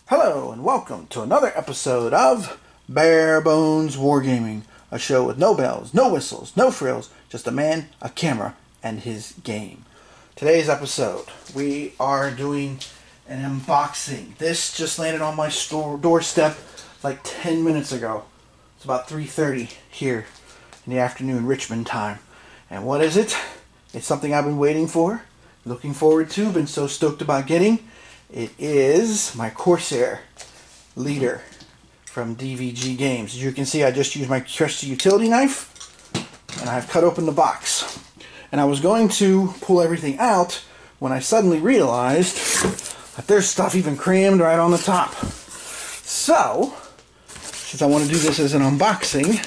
Hello and welcome to another episode of Bare Bones Wargaming, a show with no bells, no whistles, no frills, just a man, a camera, and his game. Today's episode, we are doing an unboxing. This just landed on my doorstep like 10 minutes ago. It's about 3:30 here in the afternoon, Richmond time. And what is it? It's something I've been waiting for, looking forward to, been so stoked about getting. It is my Corsair Leader from DVG Games. As you can see, I just used my trusty utility knife and I've cut open the box. And I was going to pull everything out when I suddenly realized that there's stuff even crammed right on the top. So, since I want to do this as an unboxing,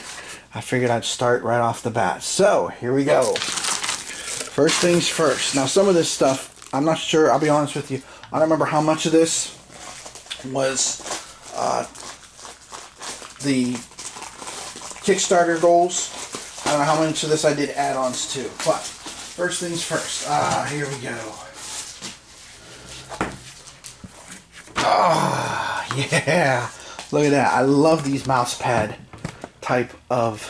I figured I'd start right off the bat. So, here we go. First things first. Now, some of this stuff, I'm not sure, I'll be honest with you, I don't remember how much of this was the Kickstarter goals. I don't know how much of this I did add-ons to. But first things first. Here we go. Yeah. Look at that. I love these mouse pad type of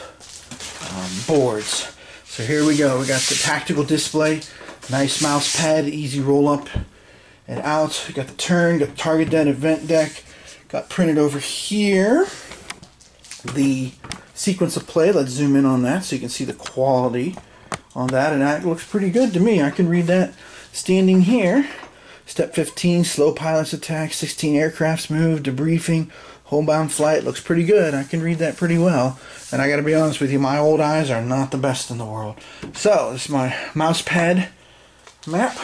boards. So here we go. We got the tactical display. Nice mouse pad, easy roll up and out. We got the turn, got the target deck, event deck. Got printed over here the sequence of play. Let's zoom in on that so you can see the quality on that. And that looks pretty good to me. I can read that standing here. Step 15, slow pilots attack, 16 aircrafts move, debriefing, homebound flight. Looks pretty good. I can read that pretty well. And I gotta be honest with you, my old eyes are not the best in the world. So, this is my mouse pad map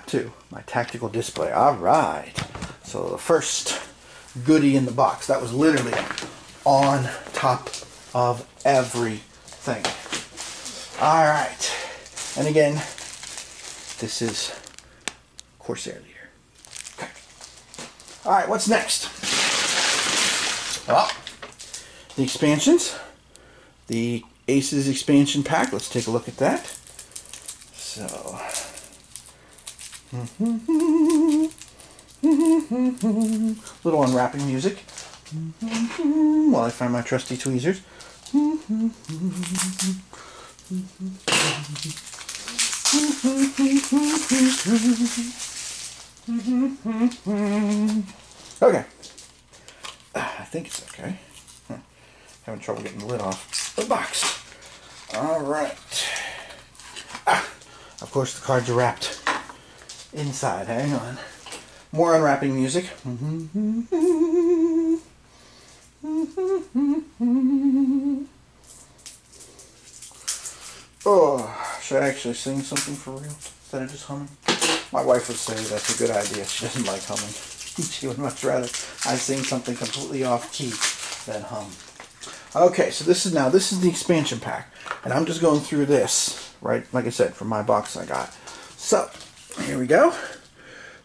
2, my tactical display. Alright, so the first goodie in the box, that was literally on top of everything. Alright, and again, this is Corsair Leader. Okay. Alright, what's next? Well, the expansions, the Aces expansion pack. Let's take a look at that. So, little unwrapping music while I find my trusty tweezers. Okay, I think it's okay. Having trouble getting the lid off the box. All right. Of course, the cards are wrapped inside. Hang on. More unwrapping music. Oh, should I actually sing something for real instead of just humming? My wife would say that's a good idea. She doesn't like humming. She would much rather I sing something completely off key than hum. Okay, so this is the expansion pack, and I'm just going through this, right? Like I said, from my box I got. So, here we go.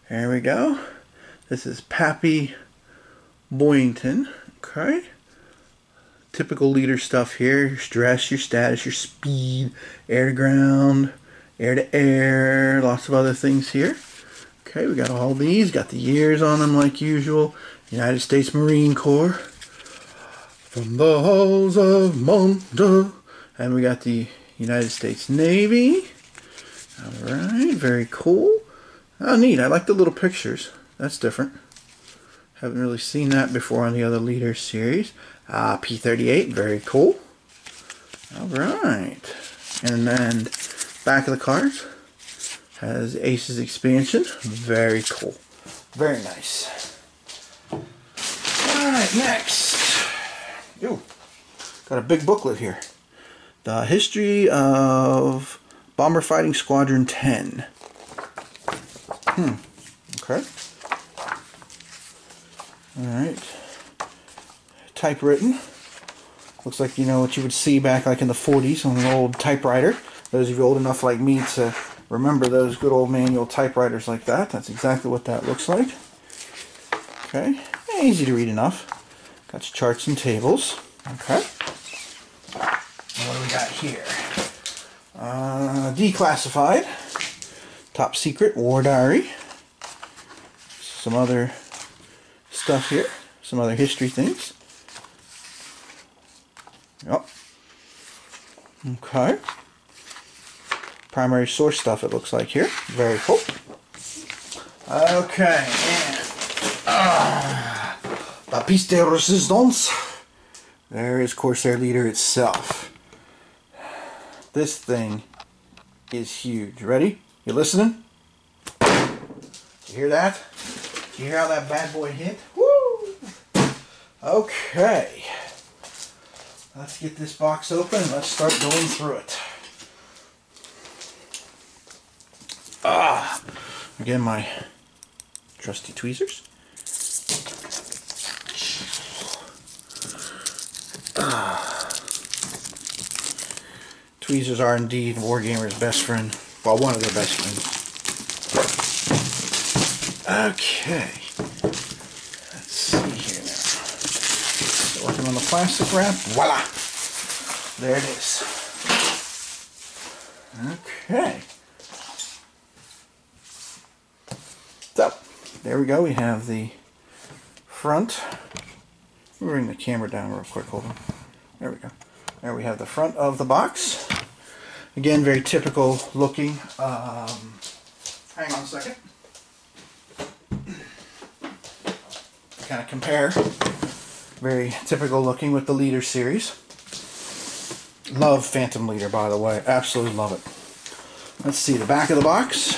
Here we go. This is Pappy Boyington. Okay. Typical leader stuff here. Your stress, your status, your speed, air to ground, air to air, lots of other things here. Okay, we got all these. Got the years on them like usual. United States Marine Corps. From the halls of Monta. And we got the United States Navy. Alright, very cool. Oh, neat. I like the little pictures. That's different. Haven't really seen that before on the other Leader series. P-38, very cool. Alright. And then back of the cards has Aces expansion. Very cool. Very nice. Alright, next. Ooh, got a big booklet here. The History of Bomber Fighting Squadron 10. Okay. Alright. Typewritten. Looks like, you know, what you would see back like in the 40s on an old typewriter. Those of you old enough like me to remember those good old manual typewriters like that. That's exactly what that looks like. Okay. Easy to read enough. Got charts and tables. Okay. And what do we got here? Declassified. Top Secret War Diary. some other stuff here, some other history things. Yep. Okay. Primary source stuff, it looks like here. Very cool. Okay, and la pièce de résistance. There is Corsair Leader itself. This thing is huge. Ready? You listening? You hear that? You hear how that bad boy hit? Woo! Okay. Let's get this box open and let's start going through it. Again, my trusty tweezers. Tweezers are indeed Wargamer's best friend. Well, one of their best friends. Okay. Let's see here now. So working on the plastic wrap. Voila! There it is. Okay. So, there we go. We have the front. Let me bring the camera down real quick. Hold on. There we go. There we have the front of the box. Again, very typical looking. Hang on a second. Kind of compare. Very typical looking with the Leader Series. Love Phantom Leader, by the way. Absolutely love it. Let's see the back of the box.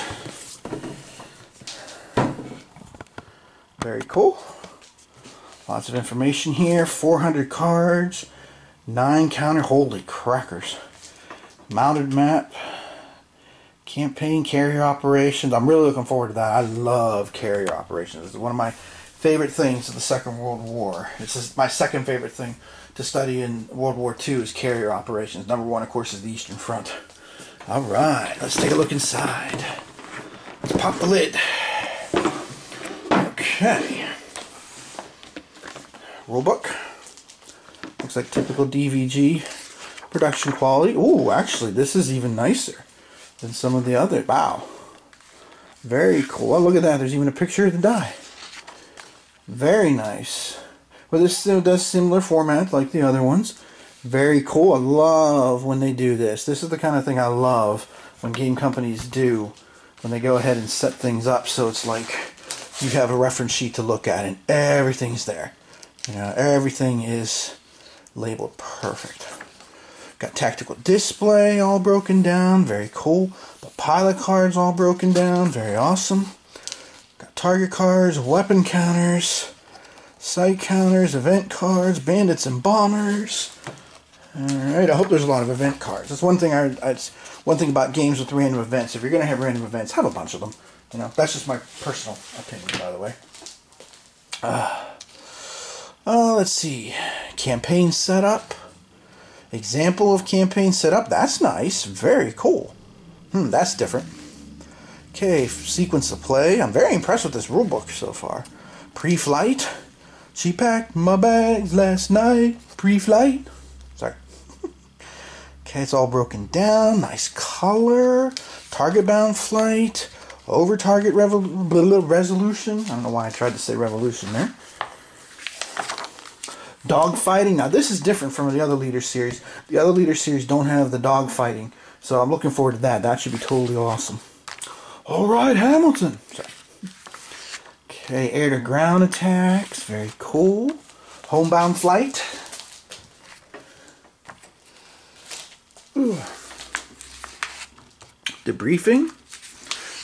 Very cool. Lots of information here. 400 cards. 9 counter. Holy crackers. Mounted map. Campaign carrier operations. I'm really looking forward to that. I love carrier operations. It's one of my favorite things of the Second World War. It's just my second favorite thing to study in World War II is carrier operations. Number one, of course, is the Eastern Front. Alright, let's take a look inside. Let's pop the lid. Okay. Rulebook. Looks like typical DVG production quality. Ooh, actually, this is even nicer than some of the other. Wow. Very cool. Oh, look at that. There's even a picture of the die. Very nice. Well, this still does similar format like the other ones. Very cool. I love when they do this. This is the kind of thing I love when game companies do. When they go ahead and set things up so it's like you have a reference sheet to look at and everything's there. You know, everything is labeled perfect. Got tactical display all broken down. Very cool. The pilot cards all broken down. Very awesome. Got target cards, weapon counters, sight counters, event cards, bandits and bombers. Alright, I hope there's a lot of event cards. That's one thing it's one thing about games with random events. If you're going to have random events, have a bunch of them. You know, that's just my personal opinion, by the way. Let's see. Campaign setup. Example of campaign setup. That's nice. Very cool. That's different. Okay, sequence of play. I'm very impressed with this rulebook so far. Pre-flight. She packed my bags last night. Pre-flight. Sorry. Okay, it's all broken down. Nice color. Target-bound flight. Over-target resolution. I don't know why I tried to say revolution there. Dogfighting. Now this is different from the other Leader Series. The other Leader Series don't have the dogfighting. So I'm looking forward to that. That should be totally awesome. Alright, Hamilton. Sorry. Okay, air-to-ground attacks. Very cool. Homebound flight. Ooh. Debriefing.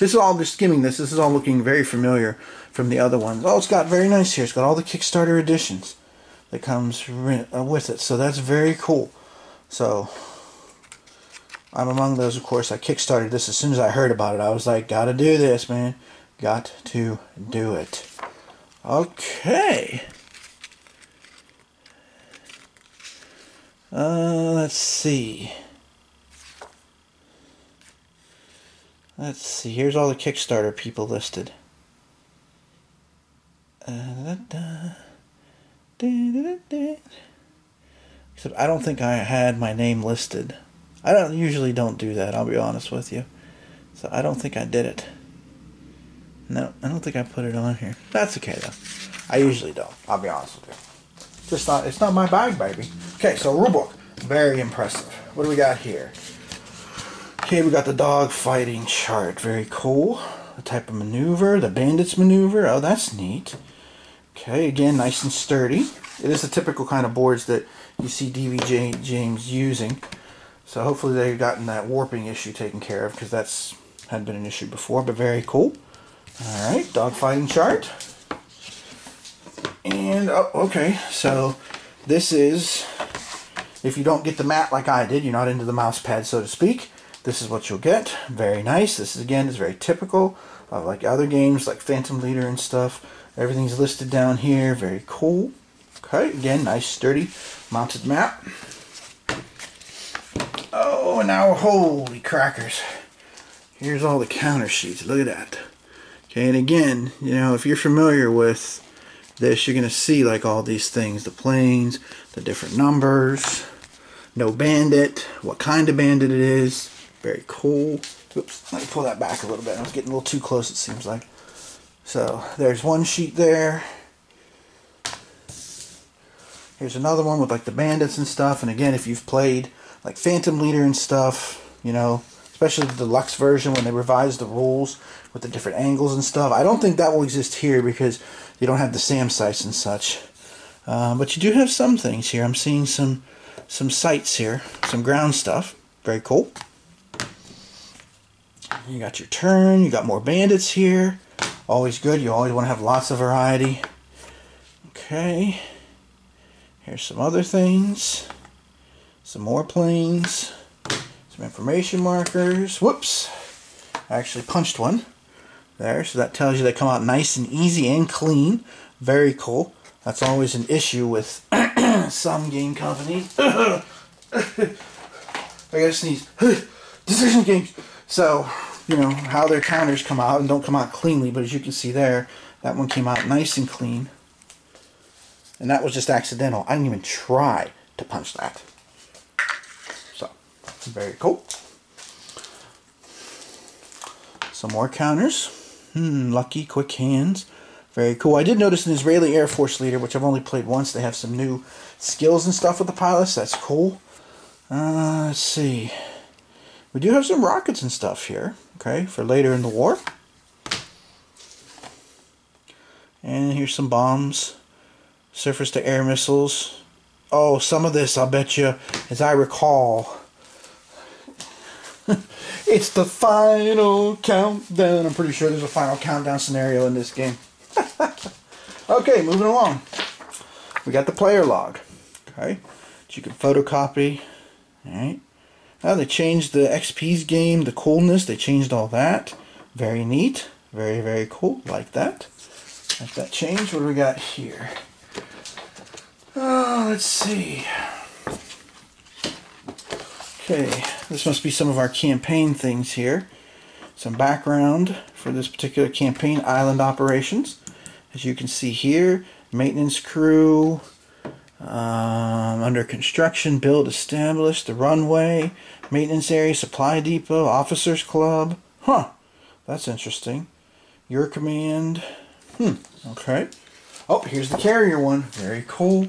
This is all just skimming this. This is all looking very familiar from the other ones. Oh, it's got very nice here. It's got all the Kickstarter editions that comes with it. So that's very cool. So I'm among those, of course. I kickstarted this as soon as I heard about it. I was like, gotta do this, man. Got to do it. Okay. Let's see. Let's see. Here's all the Kickstarter people listed. Except I don't think I had my name listed. I usually don't do that, I'll be honest with you. So I don't think I did it. No, I don't think I put it on here. That's okay though. I usually don't. I'll be honest with you. Just not. It's not my bag, baby. Okay, so rulebook. Very impressive. What do we got here? Okay, we got the dog fighting chart. Very cool. The type of maneuver, the bandits maneuver. Oh, that's neat. Okay, again, nice and sturdy. It is the typical kind of boards that you see DVG James using. So hopefully they've gotten that warping issue taken care of, because that's hadn't been an issue before, but very cool. Alright, dog fighting chart. And, oh, okay, so this is, if you don't get the mat like I did, you're not into the mouse pad, so to speak, this is what you'll get. Very nice. This is, again, is very typical of like other games like Phantom Leader and stuff. Everything's listed down here. Very cool. Okay, again, nice sturdy mounted mat. Oh, and now, holy crackers. Here's all the counter sheets. Look at that. Okay, and again, you know, if you're familiar with this, you're going to see like all these things. The planes, the different numbers, no bandit, what kind of bandit it is. Very cool. Oops, let me pull that back a little bit. I was getting a little too close, it seems like. So, there's one sheet there. Here's another one with like the bandits and stuff. And again, if you've played like Phantom Leader and stuff, you know, especially the deluxe version when they revised the rules with the different angles and stuff. I don't think that will exist here because you don't have the SAM sights and such. But you do have some things here. I'm seeing some sights here, some ground stuff. Very cool. You got your turn. You got more bandits here. Always good. You always want to have lots of variety. Okay. Here's some other things. Some more planes. Some information markers. Whoops. I actually punched one there. So that tells you they come out nice and easy and clean. Very cool. That's always an issue with some game companies. I gotta sneeze. Decision games. So, you know, how their counters come out and don't come out cleanly, but as you can see there, that one came out nice and clean. And that was just accidental. I didn't even try to punch that. So, very cool. Some more counters. Lucky, quick hands. Very cool. I did notice an Israeli Air Force leader, which I've only played once. They have some new skills and stuff with the pilots. That's cool. Let's see. We do have some rockets and stuff here, okay, for later in the war. And here's some bombs, surface-to-air missiles. Oh, some of this, I'll bet you, as I recall, it's the final countdown. I'm pretty sure there's a final countdown scenario in this game. Okay, moving along. We got the player log, okay, that you can photocopy, all right. Now they changed the XP's game, the coolness, they changed all that. Very neat. Very, very cool. Like that. Like that change. What do we got here? Oh, let's see. Okay, this must be some of our campaign things here. Some background for this particular campaign, island operations. As you can see here, maintenance crew, under construction, build established, the runway, maintenance area, supply depot, officers club. Huh, that's interesting. Your command. Okay. Oh, here's the carrier one. Very cool.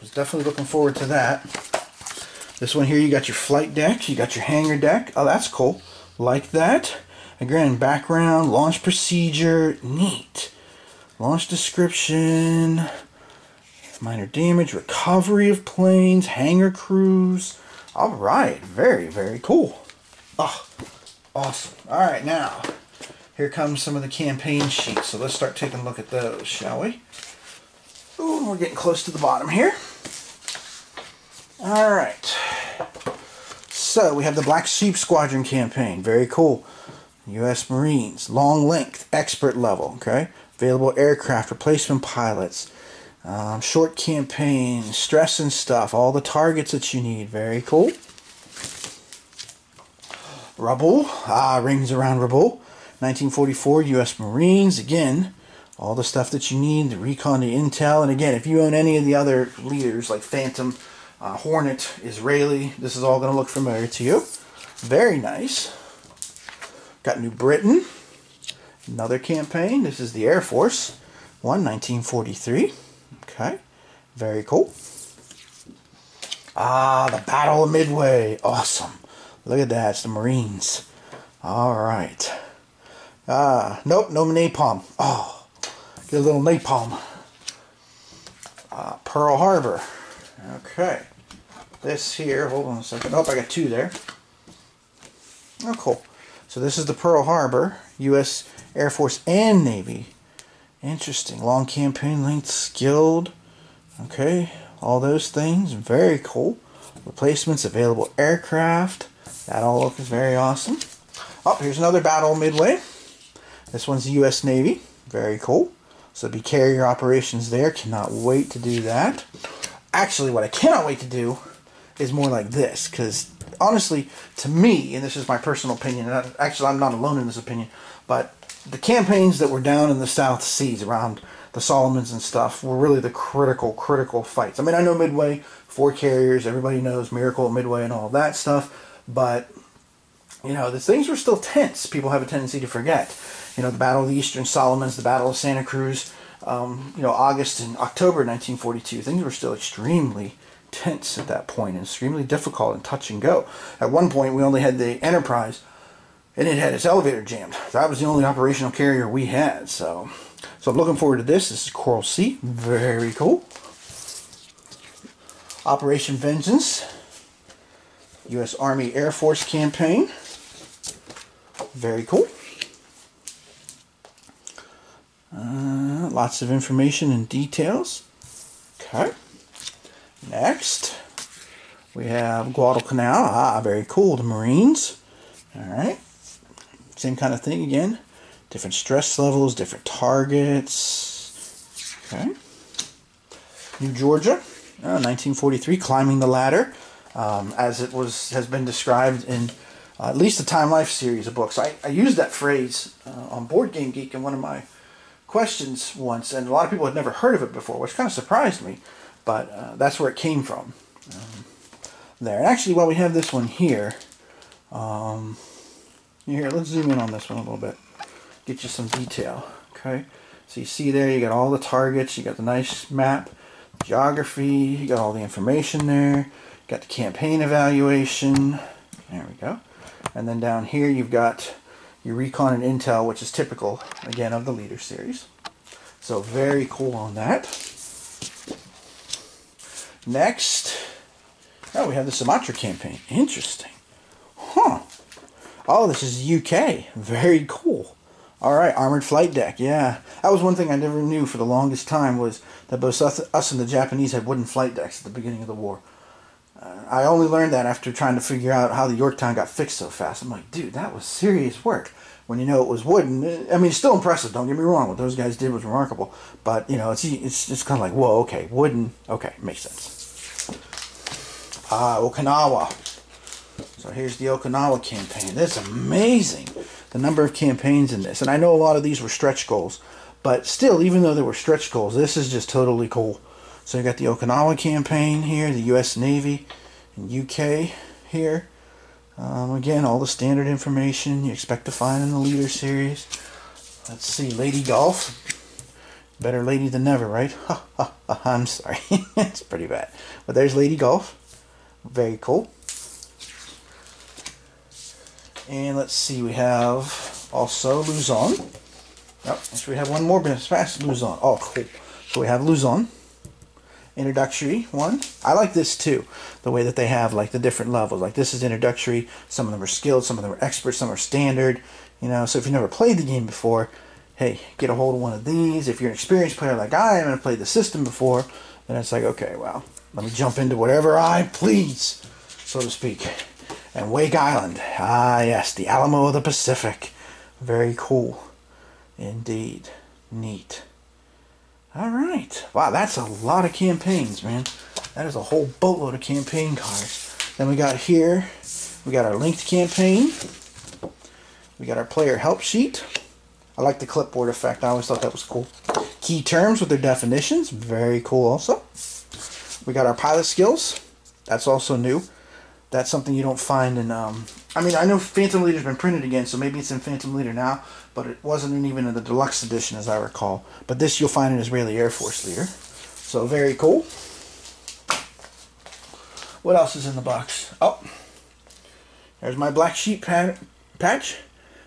Was definitely looking forward to that. This one here, you got your flight deck, you got your hangar deck. Oh, that's cool. Like that. Again, background, launch procedure, neat. Launch description. Minor damage, recovery of planes, hangar crews. Alright, very, very cool. Oh, awesome. Alright, now, here comes some of the campaign sheets. So let's start taking a look at those, shall we? Ooh, we're getting close to the bottom here. Alright. So, we have the Black Sheep Squadron campaign. Very cool. U.S. Marines. Long length, expert level, okay? Available aircraft, replacement pilots. Short campaign, stress and stuff, all the targets that you need. Very cool. Rubble, rings around Rubble. 1944 U.S. Marines. Again, all the stuff that you need, the recon, the intel. And again, if you own any of the other leaders like Phantom, Hornet, Israeli, this is all going to look familiar to you. Very nice. Got New Britain. Another campaign. This is the Air Force one, 1943. Okay, very cool. Ah, the Battle of Midway. Awesome. Look at that. It's the Marines. All right. Nope, no napalm. Oh, get a little napalm. Pearl Harbor. Okay. This here, hold on a second. Oh, I got two there. Oh, cool. So this is the Pearl Harbor, U.S. Air Force and Navy. Interesting. Long campaign length, skilled. Okay. All those things. Very cool. Replacements, available aircraft. That all looks very awesome. Oh, here's another Battle Midway. This one's the U.S. Navy. Very cool. So be carrier operations there. Cannot wait to do that. Actually, what I cannot wait to do is more like this. Because honestly, to me, and this is my personal opinion, and actually I'm not alone in this opinion, but the campaigns that were down in the South Seas around the Solomons and stuff were really the critical fights. I mean, I know Midway, 4 carriers, everybody knows Miracle at Midway and all that stuff, but you know, the things were still tense. People have a tendency to forget. You know, the Battle of the Eastern Solomons, the Battle of Santa Cruz, you know, August and October 1942. Things were still extremely tense at that point and extremely difficult and touch and go. At one point, we only had the Enterprise, and it had its elevator jammed. That was the only operational carrier we had. So I'm looking forward to this. This is Coral Sea. Very cool. Operation Vengeance, U.S. Army Air Force campaign. Very cool. Lots of information and details. Okay. Next, we have Guadalcanal. Ah, very cool. The Marines. Alright. Same kind of thing again. Different stress levels, different targets. Okay. New Georgia. 1943. Climbing the Ladder. As it has been described in at least the Time Life series of books. I used that phrase on Board Game Geek in one of my questions once, and a lot of people had never heard of it before, which kind of surprised me, but that's where it came from. There. And actually, while we have this one here, here, let's zoom in on this one a little bit, get you some detail. Okay, so you see there, you got all the targets, you got the nice map, geography, you got all the information there, you got the campaign evaluation, there we go, and then down here you've got your recon and intel, which is typical, again, of the Leader Series. So very cool on that. Next, oh, we have the Sumatra campaign. Interesting. Huh. Oh, this is UK. Very cool. All right, armored flight deck. Yeah, that was one thing I never knew for the longest time, was that both us and the Japanese had wooden flight decks at the beginning of the war. I only learned that after trying to figure out how the Yorktown got fixed so fast. I'm like, dude, that was serious work. When you know it was wooden, I mean, it's still impressive. Don't get me wrong. What those guys did was remarkable. But you know, it's just kind of like, whoa, okay, wooden, okay, makes sense. Okinawa. So here's the Okinawa campaign. This is amazing. The number of campaigns in this, and I know a lot of these were stretch goals, but still, even though they were stretch goals, this is just totally cool. So you got the Okinawa campaign here, the U.S. Navy and UK here. Again, all the standard information you expect to find in the Leader Series. Let's see, Lady Golf. Better lady than never, right? I'm sorry. It's pretty bad. But there's Lady Golf. Very cool. And let's see, we have also Luzon. Oh, so we have one more past Luzon. Oh, cool. So we have Luzon. Introductory one. I like this too, the way that they have like the different levels. Like this is introductory, some of them are skilled, some of them are experts, some are standard, you know. So if you've never played the game before, hey, get a hold of one of these. If you're an experienced player like I am and have played the system before, then it's like, okay, well, let me jump into whatever I please, so to speak. And Wake Island, ah yes, the Alamo of the Pacific. Very cool indeed. Neat. Alright. Wow, that's a lot of campaigns, man. That is a whole boatload of campaign cards. Then we got here, we got our linked campaign. We got our player help sheet. I like the clipboard effect. I always thought that was cool. Key terms with their definitions. Very cool also. We got our pilot skills. That's also new. That's something you don't find in I mean, I know Phantom Leader's been printed again, so maybe it's in Phantom Leader now, but it wasn't even in the deluxe edition as I recall. But this you'll find in Israeli Air Force Leader. So very cool. What else is in the box? Oh, there's my Black Sheep patch.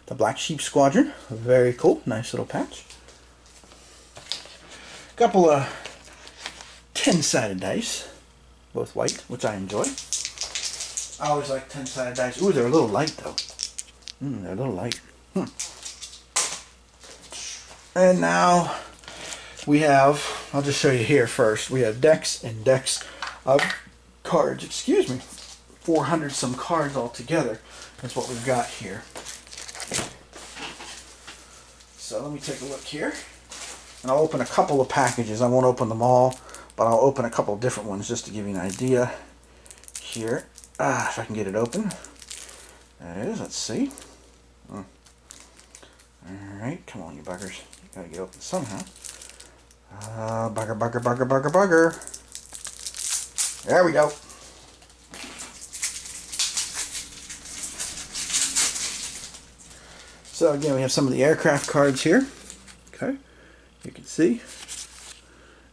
The Black Sheep Squadron. Very cool. Nice little patch. Couple of 10-sided dice. Both white, which I enjoy. I always like 10-sided dice. Ooh, they're a little light, though. They're a little light. And now we have, I'll just show you here first. We have decks and decks of cards. Excuse me. 400 some cards altogether. That's what we've got here. So let me take a look here. And I'll open a couple of packages. I won't open them all, but I'll open a couple of different ones just to give you an idea here. If I can get it open. That is, let's see. Alright, come on you buggers. You gotta get open somehow. Bugger. There we go. So again, we have some of the aircraft cards here. Okay, you can see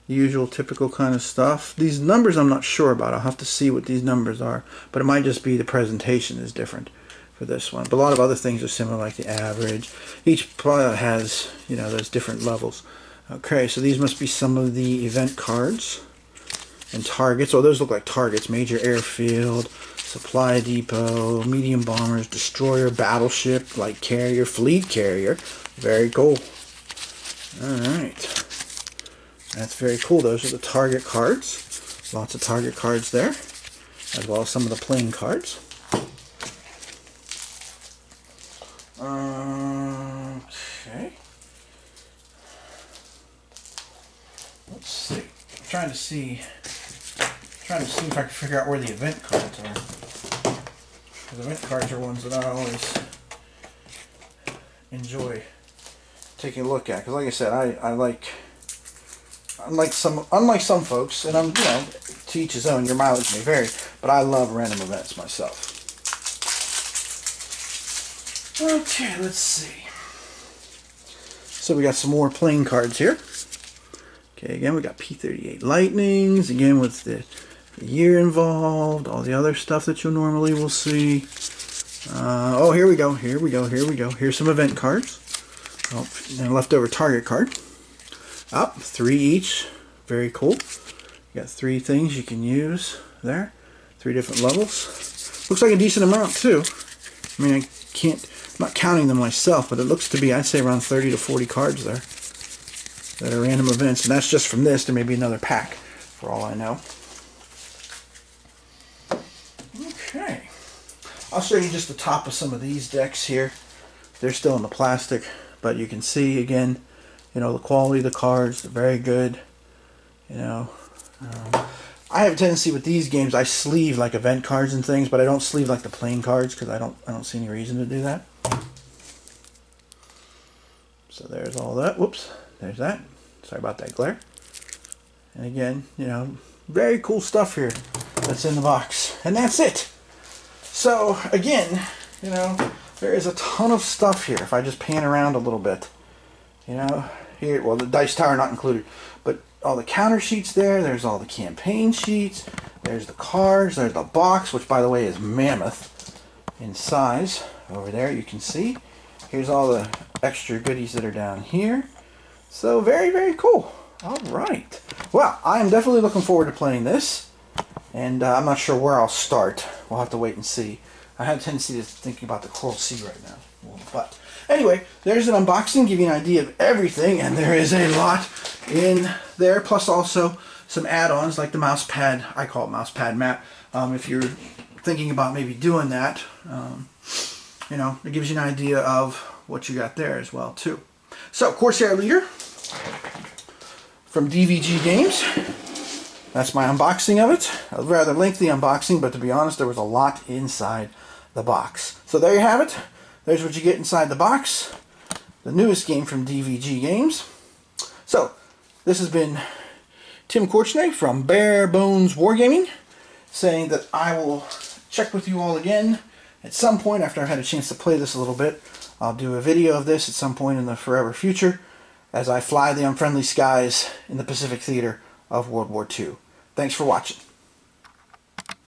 the usual typical kind of stuff. These numbers I'm not sure about. I'll have to see what these numbers are, but it might just be the presentation is different for this one. But a lot of other things are similar, like the average. Each pilot has, you know, those different levels. Okay, so these must be some of the event cards and targets. Oh, those look like targets. Major airfield, supply depot, medium bombers, destroyer, battleship, light carrier, fleet carrier. Very cool. Alright. That's very cool. Those are the target cards. Lots of target cards there, as well as some of the plane cards. Okay. Let's see. I'm trying to see if I can figure out where the event cards are. The event cards are ones that I always enjoy taking a look at. Because like I said, I like, unlike some folks, and I'm, you know, to each his own, your mileage may vary, but I love random events myself. Okay, let's see. So we got some more plane cards here. Okay, again we got P-38 Lightnings, again with the year involved, all the other stuff that you normally will see. Oh, here we go. Here's some event cards. Oh, and a leftover target card. Up, 3 each. Very cool. You got 3 things you can use there. 3 different levels. Looks like a decent amount too. I mean, I'm not counting them myself, but it looks to be, I'd say, around 30 to 40 cards there that are random events, and that's just from this. There may be another pack, for all I know. Okay. I'll show you just the top of some of these decks here. They're still in the plastic, but you can see, again, you know, the quality of the cards, they're very good. You know, I have a tendency with these games, I sleeve like event cards and things, but I don't sleeve like the playing cards because I don't see any reason to do that. So there's all that. Whoops, there's that. Sorry about that glare. And again, you know, very cool stuff here that's in the box. And that's it. So again, you know, there is a ton of stuff here. If I just pan around a little bit, you know, here, well, the dice tower not included, but all the counter sheets there, there's all the campaign sheets, there's the cards, there's the box, which by the way is mammoth in size. Over there you can see. Here's all the extra goodies that are down here. So very, very cool. Alright. Well, I am definitely looking forward to playing this. And I'm not sure where I'll start. We'll have to wait and see. I have a tendency to think about the Coral Sea right now. But anyway, there's an unboxing, give you an idea of everything, and there is a lot in there, plus also some add-ons like the mouse pad. I call it mouse pad map. If you're thinking about maybe doing that, you know, it gives you an idea of what you got there as well too. So, Corsair Leader from DVG Games. That's my unboxing of it. A rather lengthy unboxing, but to be honest, there was a lot inside the box. So there you have it. There's what you get inside the box. The newest game from DVG Games. So, this has been Tim Korchnay from Bare Bones Wargaming, saying that I will check with you all again At some point, after I've had a chance to play this a little bit, I'll do a video of this at some point in the forever future as I fly the unfriendly skies in the Pacific theater of World War II. Thanks for watching.